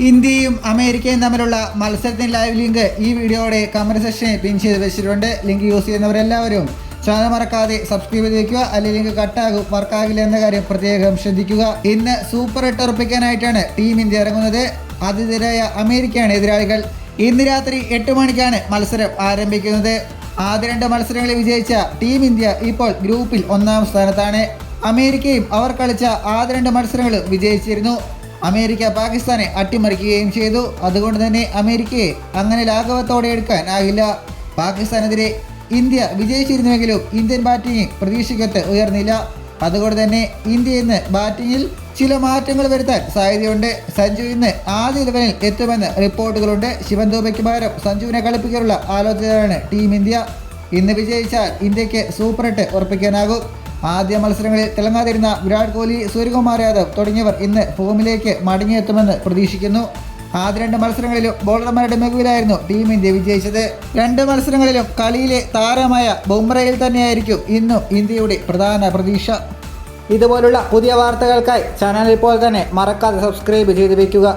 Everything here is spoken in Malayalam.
ഇന്ത്യയും അമേരിക്കയും തമ്മിലുള്ള മത്സരത്തിന് ലൈവ് ലിങ്ക് ഈ വീഡിയോയുടെ കമന്റ് സെക്ഷനിൽ പിൻ ചെയ്ത് വെച്ചിട്ടുണ്ട്. ലിങ്ക് യൂസ് ചെയ്യുന്നവരെല്ലാവരും ചാനൽ മറക്കാതെ സബ്സ്ക്രൈബ് ചെയ്ത് വെക്കുക, അല്ലെങ്കിൽ ലിങ്ക് കട്ടാകും, വർക്കാകില്ല എന്ന കാര്യം പ്രത്യേകം ശ്രദ്ധിക്കുക. ഇന്ന് സൂപ്പർ 8 ഉറപ്പിക്കാനായിട്ടാണ് ടീം ഇന്ത്യ ഇറങ്ങുന്നത്. ആതിഥേയരായ അമേരിക്കയാണ് എതിരാളികൾ. ഇന്ന് രാത്രി 8 മണിക്കാണ് മത്സരം ആരംഭിക്കുന്നത്. ആദ്യ 2 മത്സരങ്ങളിൽ വിജയിച്ച ടീം ഇന്ത്യ ഇപ്പോൾ ഗ്രൂപ്പിൽ 1-ാം സ്ഥാനത്താണ്. അമേരിക്കയും അവർ കളിച്ച ആദ്യ 2 മത്സരങ്ങളും വിജയിച്ചിരുന്നു. അമേരിക്ക പാകിസ്ഥാനെ അട്ടിമറിക്കുകയും ചെയ്തു. അതുകൊണ്ട് തന്നെ അമേരിക്കയെ അങ്ങനെ ലാഘവത്തോടെ എടുക്കാനാകില്ല. പാകിസ്ഥാനെതിരെ ഇന്ത്യ വിജയിച്ചിരുന്നുവെങ്കിലും ഇന്ത്യൻ ബാറ്റിംഗ് പ്രതീക്ഷയ്ക്കൊത്ത് ഉയർന്നില്ല. അതുകൊണ്ട് തന്നെ ഇന്ത്യ ഇന്ന് ബാറ്റിങ്ങിൽ ചില മാറ്റങ്ങൾ വരുത്താൻ സാധ്യതയുണ്ട്. സഞ്ജു ഇന്ന് ആദ്യ 11-ൽ എത്തുമെന്ന് റിപ്പോർട്ടുകളുണ്ട്. ശിവൻ ദുബെയ്ക്ക് പകരം സഞ്ജുവിനെ കളിപ്പിക്കാനുള്ള ആലോചനയാണ് ടീം ഇന്ത്യ. ഇന്ന് വിജയിച്ചാൽ ഇന്ത്യക്ക് സൂപ്പർ 8 ഉറപ്പിക്കാനാകും. ആദ്യ മത്സരങ്ങളിൽ തിളങ്ങാതിരുന്ന വിരാട് കോഹ്ലി, സൂര്യകുമാർ യാദവ് തുടങ്ങിയവർ ഇന്ന് ഫോമിലേക്ക് മടങ്ങിയെത്തുമെന്ന് പ്രതീക്ഷിക്കുന്നു. ആദ്യ 2 മത്സരങ്ങളിലും ബോളർമാരുടെ മികവിലായിരുന്നു ടീം ഇന്ത്യ വിജയിച്ചത്. 2 മത്സരങ്ങളിലും കളിയിലെ താരമായ ബുംറയിൽ തന്നെയായിരിക്കും ഇന്നും ഇന്ത്യയുടെ പ്രധാന പ്രതീക്ഷ. ഇതുപോലുള്ള പുതിയ വാർത്തകൾക്കായി ചാനൽ ഇപ്പോൾ തന്നെ മറക്കാതെ സബ്സ്ക്രൈബ് ചെയ്ത് വയ്ക്കുക.